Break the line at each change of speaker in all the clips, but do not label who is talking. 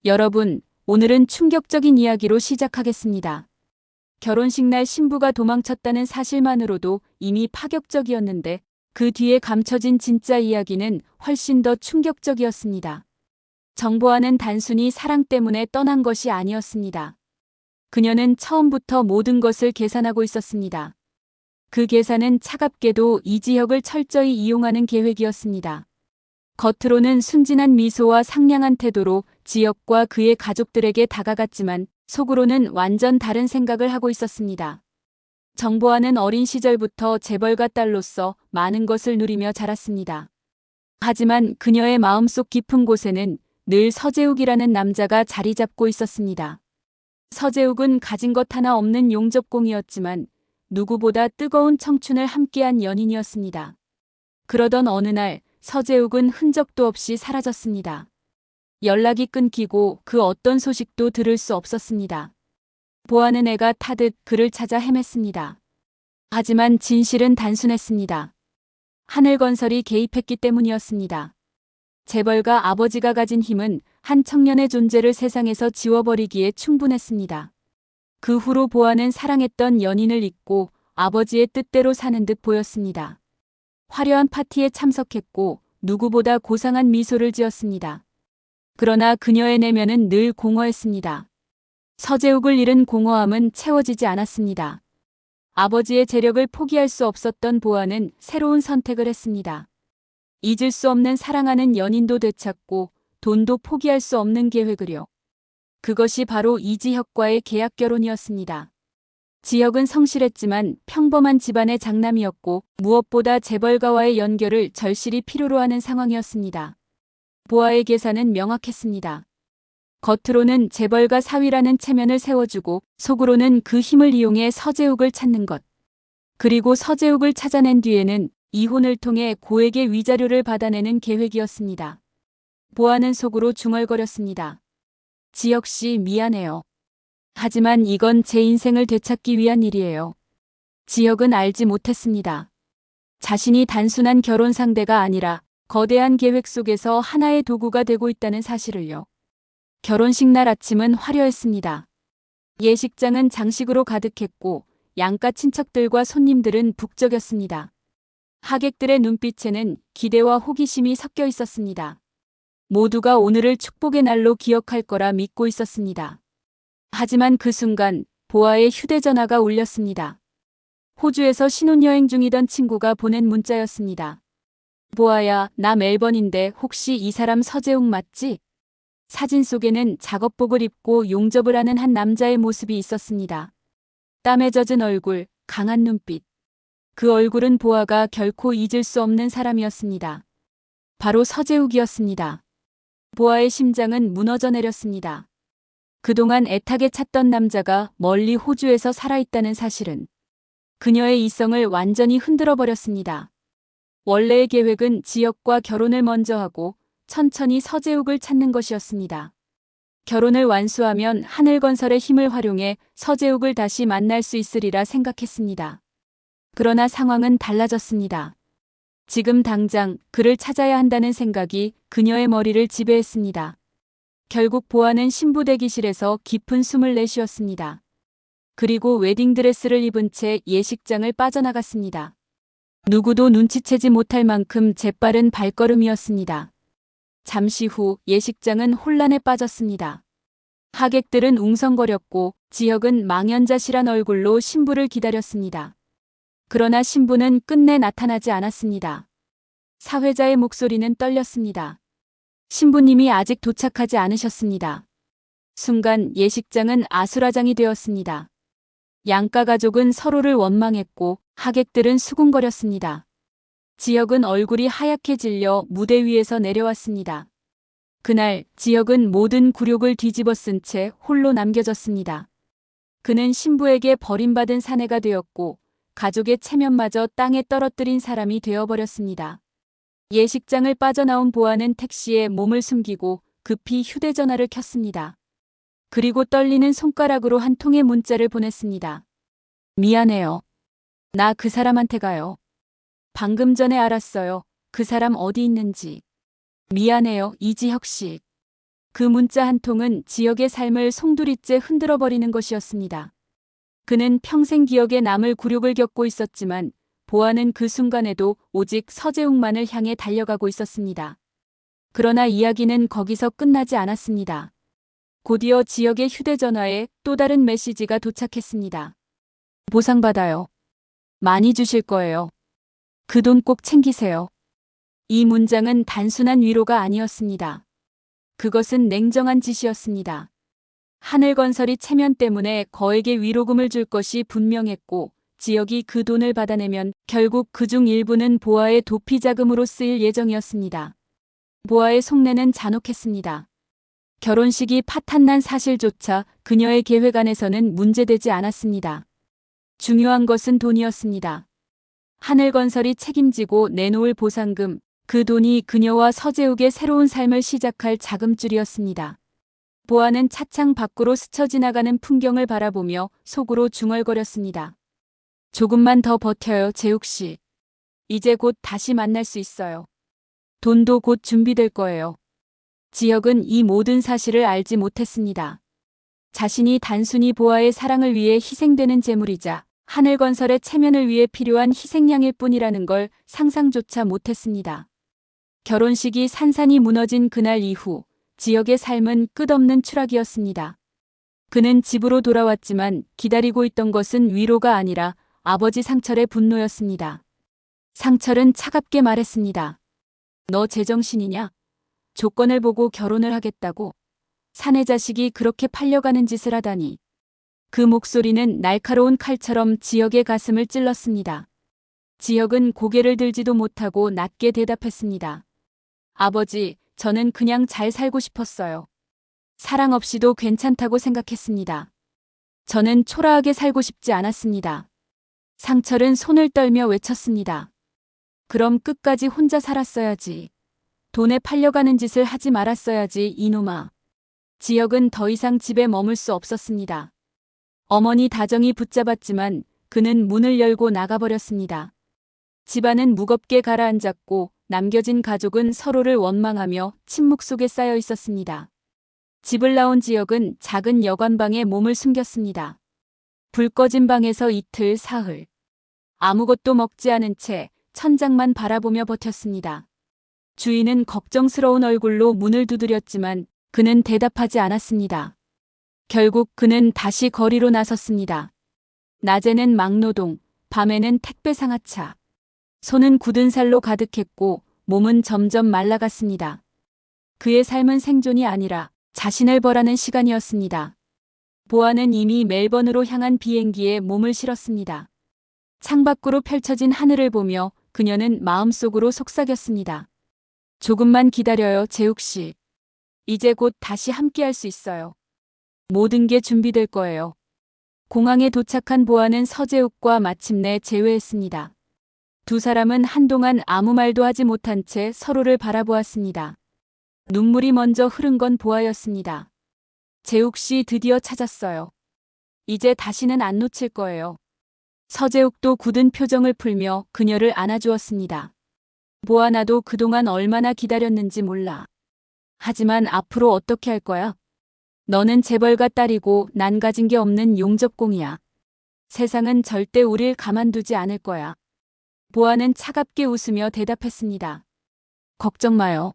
여러분, 오늘은 충격적인 이야기로 시작하겠습니다. 결혼식 날 신부가 도망쳤다는 사실만으로도 이미 파격적이었는데 그 뒤에 감춰진 진짜 이야기는 훨씬 더 충격적이었습니다. 정보아는 단순히 사랑 때문에 떠난 것이 아니었습니다. 그녀는 처음부터 모든 것을 계산하고 있었습니다. 그 계산은 차갑게도 이지혁을 철저히 이용하는 계획이었습니다. 겉으로는 순진한 미소와 상냥한 태도로 지혁과 그의 가족들에게 다가갔지만 속으로는 완전 다른 생각을 하고 있었습니다. 정보아는 어린 시절부터 재벌가 딸로서 많은 것을 누리며 자랐습니다. 하지만 그녀의 마음속 깊은 곳에는 늘 서재욱이라는 남자가 자리 잡고 있었습니다. 서재욱은 가진 것 하나 없는 용접공이었지만 누구보다 뜨거운 청춘을 함께한 연인이었습니다. 그러던 어느 날 서재욱은 흔적도 없이 사라졌습니다. 연락이 끊기고 그 어떤 소식도 들을 수 없었습니다. 보아는 애가 타듯 그를 찾아 헤맸습니다. 하지만 진실은 단순했습니다. 하늘건설이 개입했기 때문이었습니다. 재벌가 아버지가 가진 힘은 한 청년의 존재를 세상에서 지워버리기에 충분했습니다. 그 후로 보아는 사랑했던 연인을 잊고 아버지의 뜻대로 사는 듯 보였습니다. 화려한 파티에 참석했고 누구보다 고상한 미소를 지었습니다. 그러나 그녀의 내면은 늘 공허했습니다. 서재욱을 잃은 공허함은 채워지지 않았습니다. 아버지의 재력을 포기할 수 없었던 보아는 새로운 선택을 했습니다. 잊을 수 없는 사랑하는 연인도 되찾고 돈도 포기할 수 없는 계획을요. 그것이 바로 이지혁과의 계약 결혼이었습니다. 지혁은 성실했지만 평범한 집안의 장남이었고 무엇보다 재벌가와의 연결을 절실히 필요로 하는 상황이었습니다. 보아의 계산은 명확했습니다. 겉으로는 재벌가 사위라는 체면을 세워주고 속으로는 그 힘을 이용해 서재욱을 찾는 것. 그리고 서재욱을 찾아낸 뒤에는 이혼을 통해 고액의 위자료를 받아내는 계획이었습니다. 보아는 속으로 중얼거렸습니다. 지혁 씨 미안해요. 하지만 이건 제 인생을 되찾기 위한 일이에요. 지혁은 알지 못했습니다. 자신이 단순한 결혼 상대가 아니라 거대한 계획 속에서 하나의 도구가 되고 있다는 사실을요. 결혼식 날 아침은 화려했습니다. 예식장은 장식으로 가득했고 양가 친척들과 손님들은 북적였습니다. 하객들의 눈빛에는 기대와 호기심이 섞여 있었습니다. 모두가 오늘을 축복의 날로 기억할 거라 믿고 있었습니다. 하지만 그 순간 보아의 휴대전화가 울렸습니다. 호주에서 신혼여행 중이던 친구가 보낸 문자였습니다. 보아야, 나 멜번인데 혹시 이 사람 서재욱 맞지? 사진 속에는 작업복을 입고 용접을 하는 한 남자의 모습이 있었습니다. 땀에 젖은 얼굴, 강한 눈빛. 그 얼굴은 보아가 결코 잊을 수 없는 사람이었습니다. 바로 서재욱이었습니다. 보아의 심장은 무너져 내렸습니다. 그동안 애타게 찾던 남자가 멀리 호주에서 살아있다는 사실은 그녀의 이성을 완전히 흔들어 버렸습니다. 원래의 계획은 지혁과 결혼을 먼저 하고 천천히 서재욱을 찾는 것이었습니다. 결혼을 완수하면 하늘건설의 힘을 활용해 서재욱을 다시 만날 수 있으리라 생각했습니다. 그러나 상황은 달라졌습니다. 지금 당장 그를 찾아야 한다는 생각이 그녀의 머리를 지배했습니다. 결국 보아는 신부 대기실에서 깊은 숨을 내쉬었습니다. 그리고 웨딩드레스를 입은 채 예식장을 빠져나갔습니다. 누구도 눈치채지 못할 만큼 재빠른 발걸음이었습니다. 잠시 후 예식장은 혼란에 빠졌습니다. 하객들은 웅성거렸고 지혁은 망연자실한 얼굴로 신부를 기다렸습니다. 그러나 신부는 끝내 나타나지 않았습니다. 사회자의 목소리는 떨렸습니다. 신부님이 아직 도착하지 않으셨습니다. 순간 예식장은 아수라장이 되었습니다. 양가 가족은 서로를 원망했고 하객들은 수군거렸습니다. 지혁은 얼굴이 하얗게 질려 무대 위에서 내려왔습니다. 그날 지혁은 모든 굴욕을 뒤집어 쓴 채 홀로 남겨졌습니다. 그는 신부에게 버림받은 사내가 되었고 가족의 체면마저 땅에 떨어뜨린 사람이 되어버렸습니다. 예식장을 빠져나온 보아는 택시에 몸을 숨기고 급히 휴대전화를 켰습니다. 그리고 떨리는 손가락으로 한 통의 문자를 보냈습니다. 미안해요. 나 그 사람한테 가요. 방금 전에 알았어요. 그 사람 어디 있는지. 미안해요, 이지혁 씨. 그 문자 한 통은 지역의 삶을 송두리째 흔들어버리는 것이었습니다. 그는 평생 기억에 남을 굴욕을 겪고 있었지만 보아는 그 순간에도 오직 서재욱만을 향해 달려가고 있었습니다. 그러나 이야기는 거기서 끝나지 않았습니다. 곧이어 지역의 휴대전화에 또 다른 메시지가 도착했습니다. 보상받아요. 많이 주실 거예요. 그 돈 꼭 챙기세요. 이 문장은 단순한 위로가 아니었습니다. 그것은 냉정한 지시였습니다. 하늘건설이 체면 때문에 거액의 위로금을 줄 것이 분명했고 지역이 그 돈을 받아내면 결국 그중 일부는 보아의 도피 자금으로 쓰일 예정이었습니다. 보아의 속내는 잔혹했습니다. 결혼식이 파탄난 사실조차 그녀의 계획 안에서는 문제되지 않았습니다. 중요한 것은 돈이었습니다. 하늘건설이 책임지고 내놓을 보상금, 그 돈이 그녀와 서재욱의 새로운 삶을 시작할 자금줄이었습니다. 보아는 차창 밖으로 스쳐 지나가는 풍경을 바라보며 속으로 중얼거렸습니다. 조금만 더 버텨요, 재욱 씨. 이제 곧 다시 만날 수 있어요. 돈도 곧 준비될 거예요. 지역은 이 모든 사실을 알지 못했습니다. 자신이 단순히 보아의 사랑을 위해 희생되는 재물이자 하늘건설의 체면을 위해 필요한 희생양일 뿐이라는 걸 상상조차 못했습니다. 결혼식이 산산이 무너진 그날 이후 지역의 삶은 끝없는 추락이었습니다. 그는 집으로 돌아왔지만 기다리고 있던 것은 위로가 아니라 아버지 상철의 분노였습니다. 상철은 차갑게 말했습니다. 너 제정신이냐? 조건을 보고 결혼을 하겠다고? 사내 자식이 그렇게 팔려가는 짓을 하다니. 그 목소리는 날카로운 칼처럼 지역의 가슴을 찔렀습니다. 지역은 고개를 들지도 못하고 낮게 대답했습니다. 아버지, 저는 그냥 잘 살고 싶었어요. 사랑 없이도 괜찮다고 생각했습니다. 저는 초라하게 살고 싶지 않았습니다. 상철은 손을 떨며 외쳤습니다. 그럼 끝까지 혼자 살았어야지. 돈에 팔려가는 짓을 하지 말았어야지, 이놈아. 지역은 더 이상 집에 머물 수 없었습니다. 어머니 다정히 붙잡았지만 그는 문을 열고 나가버렸습니다. 집안은 무겁게 가라앉았고 남겨진 가족은 서로를 원망하며 침묵 속에 쌓여 있었습니다. 집을 나온 지역은 작은 여관방에 몸을 숨겼습니다. 불 꺼진 방에서 이틀 사흘. 아무것도 먹지 않은 채 천장만 바라보며 버텼습니다. 주인은 걱정스러운 얼굴로 문을 두드렸지만 그는 대답하지 않았습니다. 결국 그는 다시 거리로 나섰습니다. 낮에는 막노동, 밤에는 택배 상하차. 손은 굳은 살로 가득했고 몸은 점점 말라갔습니다. 그의 삶은 생존이 아니라 자신을 벌하는 시간이었습니다. 보아는 이미 멜번으로 향한 비행기에 몸을 실었습니다. 창밖으로 펼쳐진 하늘을 보며 그녀는 마음속으로 속삭였습니다. 조금만 기다려요, 재욱 씨. 이제 곧 다시 함께할 수 있어요. 모든 게 준비될 거예요. 공항에 도착한 보아는 서재욱과 마침내 재회했습니다. 두 사람은 한동안 아무 말도 하지 못한 채 서로를 바라보았습니다. 눈물이 먼저 흐른 건 보아였습니다. 재욱 씨 드디어 찾았어요. 이제 다시는 안 놓칠 거예요. 서재욱도 굳은 표정을 풀며 그녀를 안아주었습니다. 보아, 나도 그동안 얼마나 기다렸는지 몰라. 하지만 앞으로 어떻게 할 거야? 너는 재벌가 딸이고 난 가진 게 없는 용접공이야. 세상은 절대 우릴 가만두지 않을 거야. 보아는 차갑게 웃으며 대답했습니다. 걱정 마요.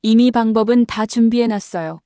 이미 방법은 다 준비해놨어요.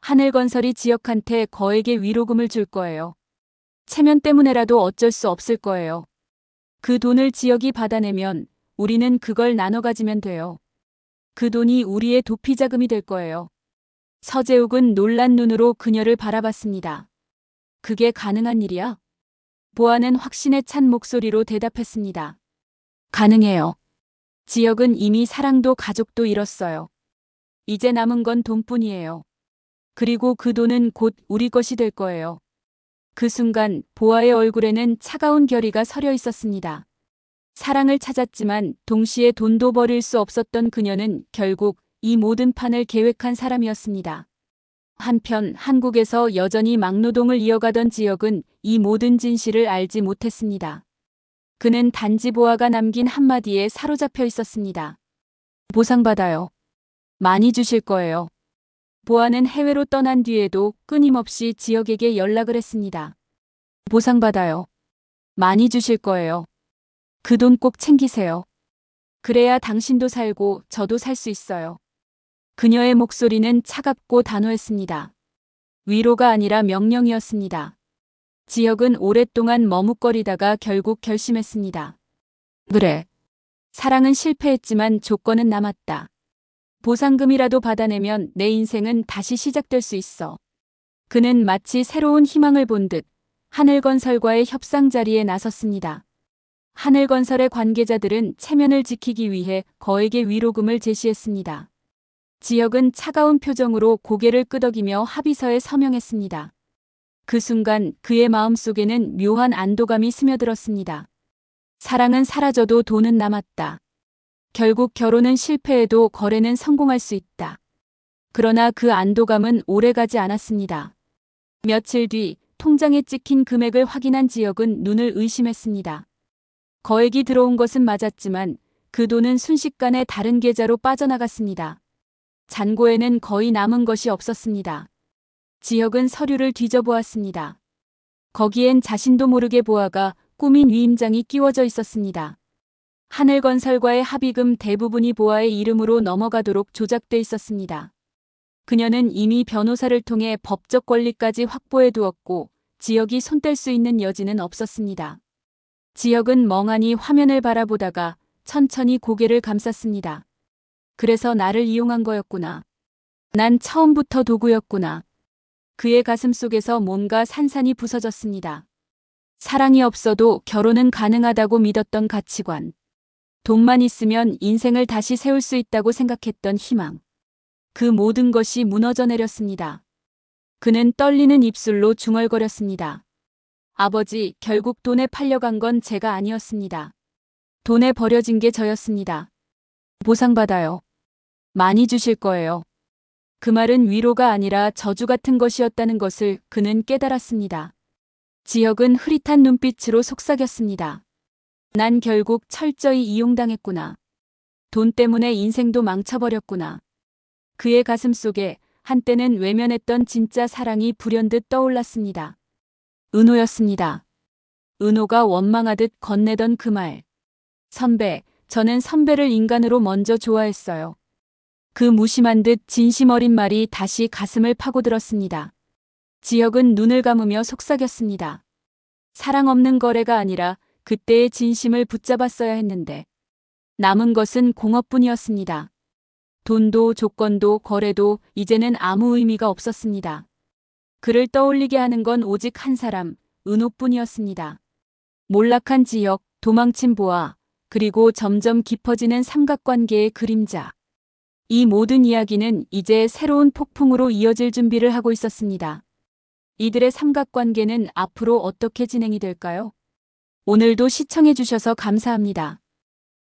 하늘건설이 지역한테 거액의 위로금을 줄 거예요. 체면 때문에라도 어쩔 수 없을 거예요. 그 돈을 지역이 받아내면 우리는 그걸 나눠 가지면 돼요. 그 돈이 우리의 도피 자금이 될 거예요. 서재욱은 놀란 눈으로 그녀를 바라봤습니다. 그게 가능한 일이야? 보아는 확신에 찬 목소리로 대답했습니다. 가능해요. 지역은 이미 사랑도 가족도 잃었어요. 이제 남은 건 돈뿐이에요. 그리고 그 돈은 곧 우리 것이 될 거예요. 그 순간 보아의 얼굴에는 차가운 결의가 서려 있었습니다. 사랑을 찾았지만 동시에 돈도 버릴 수 없었던 그녀는 결국 이 모든 판을 계획한 사람이었습니다. 한편 한국에서 여전히 막노동을 이어가던 지역은 이 모든 진실을 알지 못했습니다. 그는 단지 보아가 남긴 한마디에 사로잡혀 있었습니다. 보상받아요. 많이 주실 거예요. 보아는 해외로 떠난 뒤에도 끊임없이 지혁에게 연락을 했습니다. 보상받아요. 많이 주실 거예요. 그 돈 꼭 챙기세요. 그래야 당신도 살고 저도 살 수 있어요. 그녀의 목소리는 차갑고 단호했습니다. 위로가 아니라 명령이었습니다. 지혁은 오랫동안 머뭇거리다가 결국 결심했습니다. 그래. 사랑은 실패했지만 조건은 남았다. 보상금이라도 받아내면 내 인생은 다시 시작될 수 있어. 그는 마치 새로운 희망을 본 듯 하늘건설과의 협상 자리에 나섰습니다. 하늘건설의 관계자들은 체면을 지키기 위해 거액의 위로금을 제시했습니다. 지혁은 차가운 표정으로 고개를 끄덕이며 합의서에 서명했습니다. 그 순간 그의 마음속에는 묘한 안도감이 스며들었습니다. 사랑은 사라져도 돈은 남았다. 결국 결혼은 실패해도 거래는 성공할 수 있다. 그러나 그 안도감은 오래가지 않았습니다. 며칠 뒤 통장에 찍힌 금액을 확인한 지혁은 눈을 의심했습니다. 거액이 들어온 것은 맞았지만 그 돈은 순식간에 다른 계좌로 빠져나갔습니다. 잔고에는 거의 남은 것이 없었습니다. 지혁은 서류를 뒤져보았습니다. 거기엔 자신도 모르게 보아가 꾸민 위임장이 끼워져 있었습니다. 하늘건설과의 합의금 대부분이 보아의 이름으로 넘어가도록 조작돼 있었습니다. 그녀는 이미 변호사를 통해 법적 권리까지 확보해 두었고 지혁이 손댈 수 있는 여지는 없었습니다. 지혁은 멍하니 화면을 바라보다가 천천히 고개를 감쌌습니다. 그래서 나를 이용한 거였구나. 난 처음부터 도구였구나. 그의 가슴 속에서 뭔가 산산이 부서졌습니다. 사랑이 없어도 결혼은 가능하다고 믿었던 가치관. 돈만 있으면 인생을 다시 세울 수 있다고 생각했던 희망. 그 모든 것이 무너져 내렸습니다. 그는 떨리는 입술로 중얼거렸습니다. 아버지, 결국 돈에 팔려간 건 제가 아니었습니다. 돈에 버려진 게 저였습니다. 보상받아요. 많이 주실 거예요. 그 말은 위로가 아니라 저주 같은 것이었다는 것을 그는 깨달았습니다. 지혁은 흐릿한 눈빛으로 속삭였습니다. 난 결국 철저히 이용당했구나. 돈 때문에 인생도 망쳐버렸구나. 그의 가슴 속에 한때는 외면했던 진짜 사랑이 불현듯 떠올랐습니다. 은호였습니다. 은호가 원망하듯 건네던 그 말. 선배, 저는 선배를 인간으로 먼저 좋아했어요. 그 무심한 듯 진심 어린 말이 다시 가슴을 파고들었습니다. 지혁은 눈을 감으며 속삭였습니다. 사랑 없는 거래가 아니라 그때의 진심을 붙잡았어야 했는데. 남은 것은 공업뿐이었습니다. 돈도 조건도 거래도 이제는 아무 의미가 없었습니다. 그를 떠올리게 하는 건 오직 한 사람, 은호뿐이었습니다. 몰락한 지혁, 도망친 보아, 그리고 점점 깊어지는 삼각관계의 그림자. 이 모든 이야기는 이제 새로운 폭풍으로 이어질 준비를 하고 있었습니다. 이들의 삼각관계는 앞으로 어떻게 진행이 될까요? 오늘도 시청해주셔서 감사합니다.